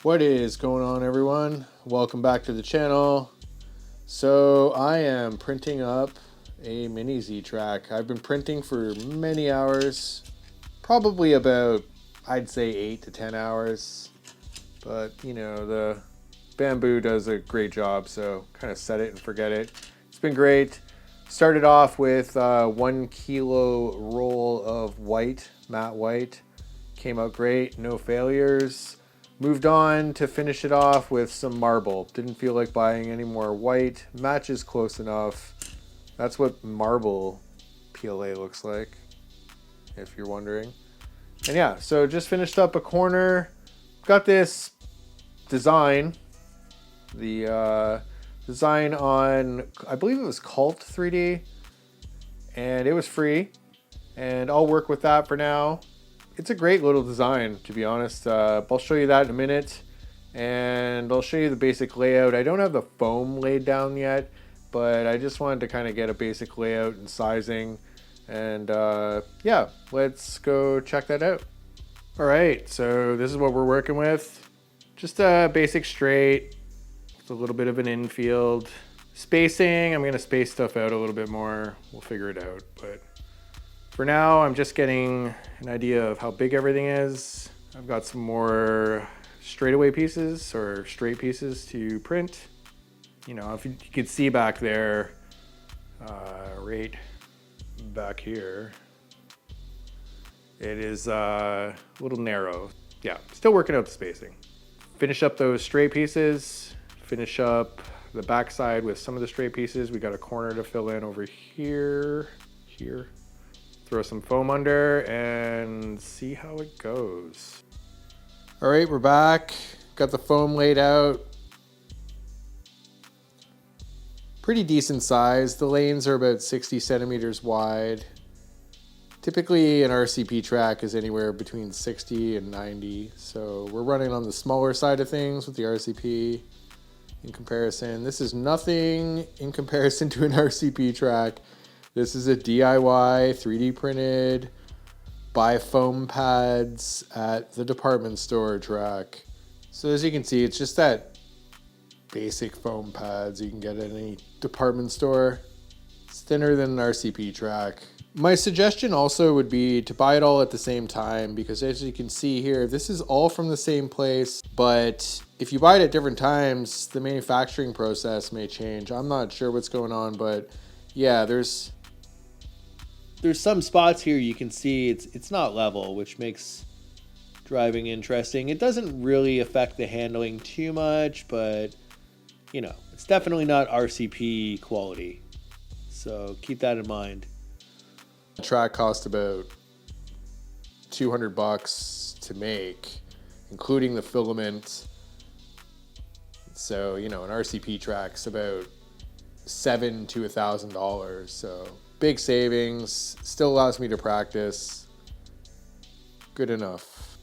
What is going on, everyone? Welcome back to the channel. So I am printing up a mini Z track. I've been printing for many hours, probably about, I'd say 8 to 10 hours, but you know, the bamboo does a great job, so kind of set it and forget it. It's been great. Started off with 1 kilo roll of white, matte white. Came out great, no failures. Moved on to finish it off with some marble. Didn't feel like buying any more white. Match is close enough. That's what marble PLA looks like, if you're wondering. And yeah, so just finished up a corner. Got this design. The design on, I believe it was Cult 3D. And it was free. And I'll work with that for now. It's a great little design, to be honest. I'll show you that in a minute, and I'll show you the basic layout. I don't have the foam laid down yet, but I just wanted to kind of get a basic layout and sizing, and yeah, let's go check that out. All right, so this is what we're working with. Just a basic straight, with a little bit of an infield. Spacing, I'm going to space stuff out a little bit more. We'll figure it out, but for now, I'm just getting an idea of how big everything is. I've got some more straightaway pieces or straight pieces to print. You know, if you could see back there, right back here, it is a little narrow. Yeah, still working out the spacing. Finish up those straight pieces, finish up the backside with some of the straight pieces. We got a corner to fill in over here. Throw some foam under and see how it goes. All right, we're back. Got the foam laid out. Pretty decent size. The lanes are about 60 centimeters wide. Typically an RCP track is anywhere between 60 and 90. So we're running on the smaller side of things with the RCP in comparison. This is nothing in comparison to an RCP track. This is a DIY 3D printed buy foam pads at the department store track. So as you can see, it's just that basic foam pads you can get at any department store. It's thinner than an RCP track. My suggestion also would be to buy it all at the same time, because as you can see here, this is all from the same place, but if you buy it at different times, the manufacturing process may change. I'm not sure what's going on, but yeah, there's some spots here you can see it's not level, which makes driving interesting. It doesn't really affect the handling too much, but you know, it's definitely not RCP quality. So keep that in mind. The track cost about $200 to make, including the filament. So, you know, an RCP track's about $700 to $1,000. So big savings, still allows me to practice. Good enough.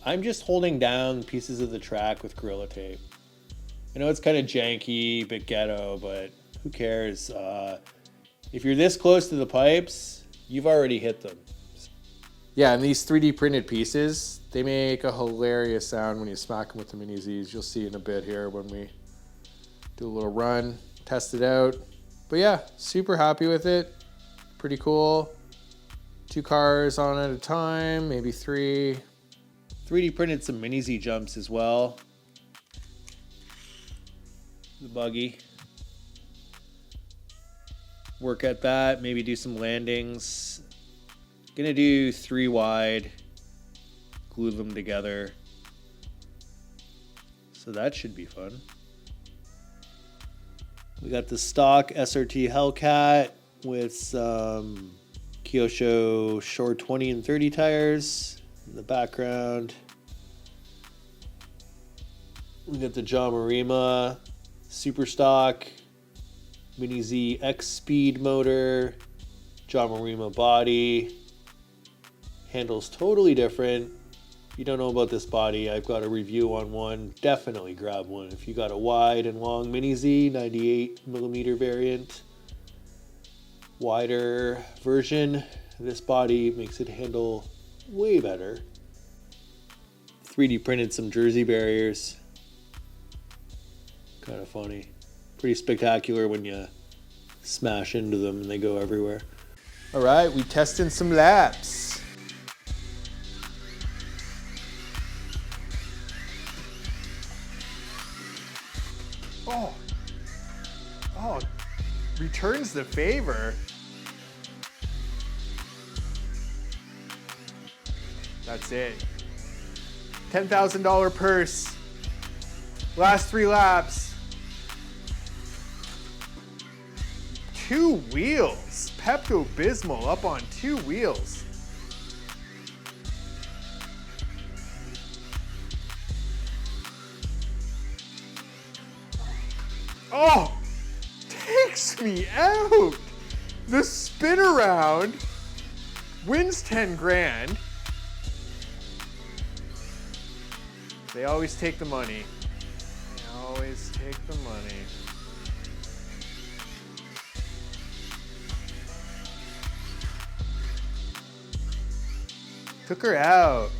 I'm just holding down pieces of the track with Gorilla Tape. I know it's kind of janky, a bit ghetto, but who cares? If you're this close to the pipes, you've already hit them. Yeah, and these 3D printed pieces, they make a hilarious sound when you smack them with the Mini Zs. You'll see in a bit here when we do a little run, test it out. But yeah, super happy with it. Pretty cool. 2 cars on at a time, maybe 3. 3D printed some Mini Z jumps as well. The buggy. Work at that, maybe do some landings. Gonna do 3 wide, glue them together. So that should be fun. We got the stock SRT Hellcat with some Kyosho short 20 and 30 tires in the background. We got the John Marima Super Stock Mini Z X Speed motor, John Marima body. Handles totally different. If you don't know about this body, I've got a review on one. Definitely grab one. If you got a wide and long Mini Z 98mm variant, wider version, this body makes it handle way better. 3D printed some jersey barriers. Kind of funny. Pretty spectacular when you smash into them and they go everywhere. All right, we testing some laps. Oh, returns the favor. That's it. $10,000 purse. Last 3 laps. 2 wheels. Pepto-Bismol up on 2 wheels. Oh, takes me out. The spin around wins 10 grand. They always take the money. They always take the money. Took her out.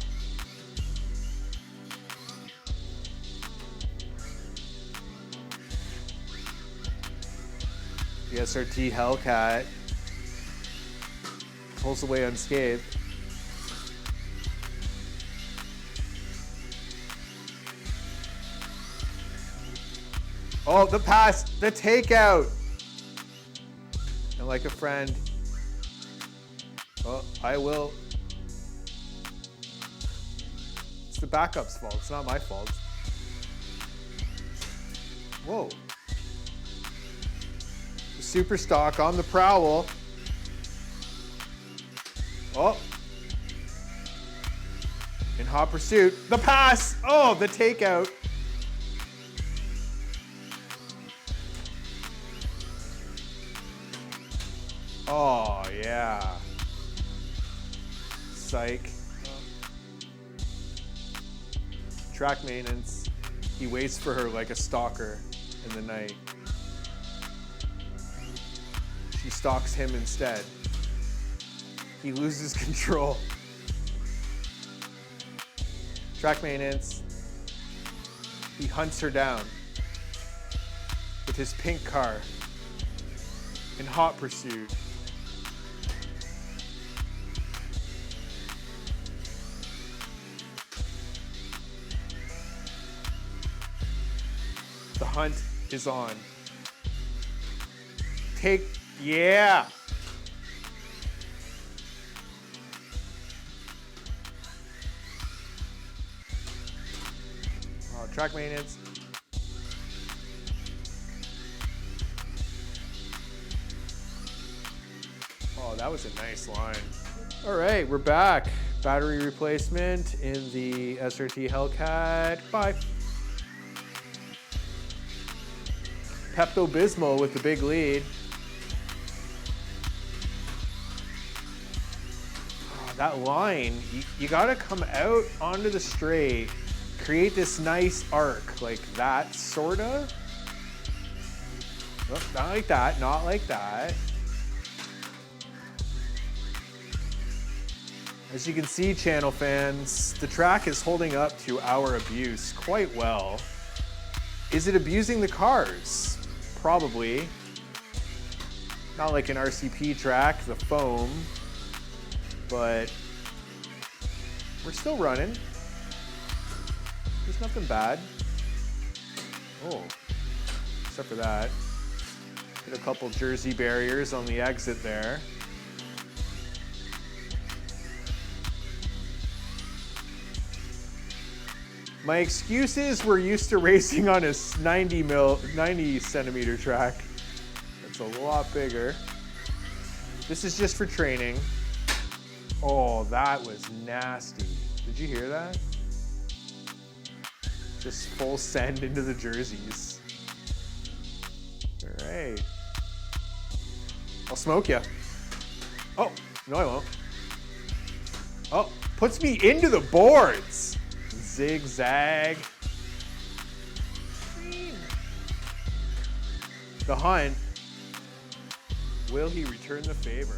The SRT Hellcat pulls away unscathed. Oh, the pass, the takeout. And like a friend. Oh, I will. It's the backup's fault. It's not my fault. Whoa. The super stock on the prowl. Oh. In hot pursuit. The pass. Oh, the takeout. Oh, yeah. Psych. Track maintenance. He waits for her like a stalker in the night. She stalks him instead. He loses control. Track maintenance. He hunts her down with his pink car in hot pursuit. The hunt is on. Yeah. Oh, track maintenance. Oh, that was a nice line. All right, we're back. Battery replacement in the SRT Hellcat. Bye. Pepto-Bismol with the big lead. Oh, that line, you gotta come out onto the straight, create this nice arc like that, sorta. Oh, not like that, not like that. As you can see, channel fans, the track is holding up to our abuse quite well. Is it abusing the cars? Probably. Not like an RCP track, the foam, but we're still running. There's nothing bad. Oh, except for that. Hit a couple Jersey barriers on the exit there. My excuse is we're used to racing on a 90 centimeter track. That's a lot bigger. This is just for training. Oh, that was nasty. Did you hear that? Just full send into the Jerseys. All right. I'll smoke you. Oh, no I won't. Oh, puts me into the boards. Zigzag. The hunt. Will he return the favor?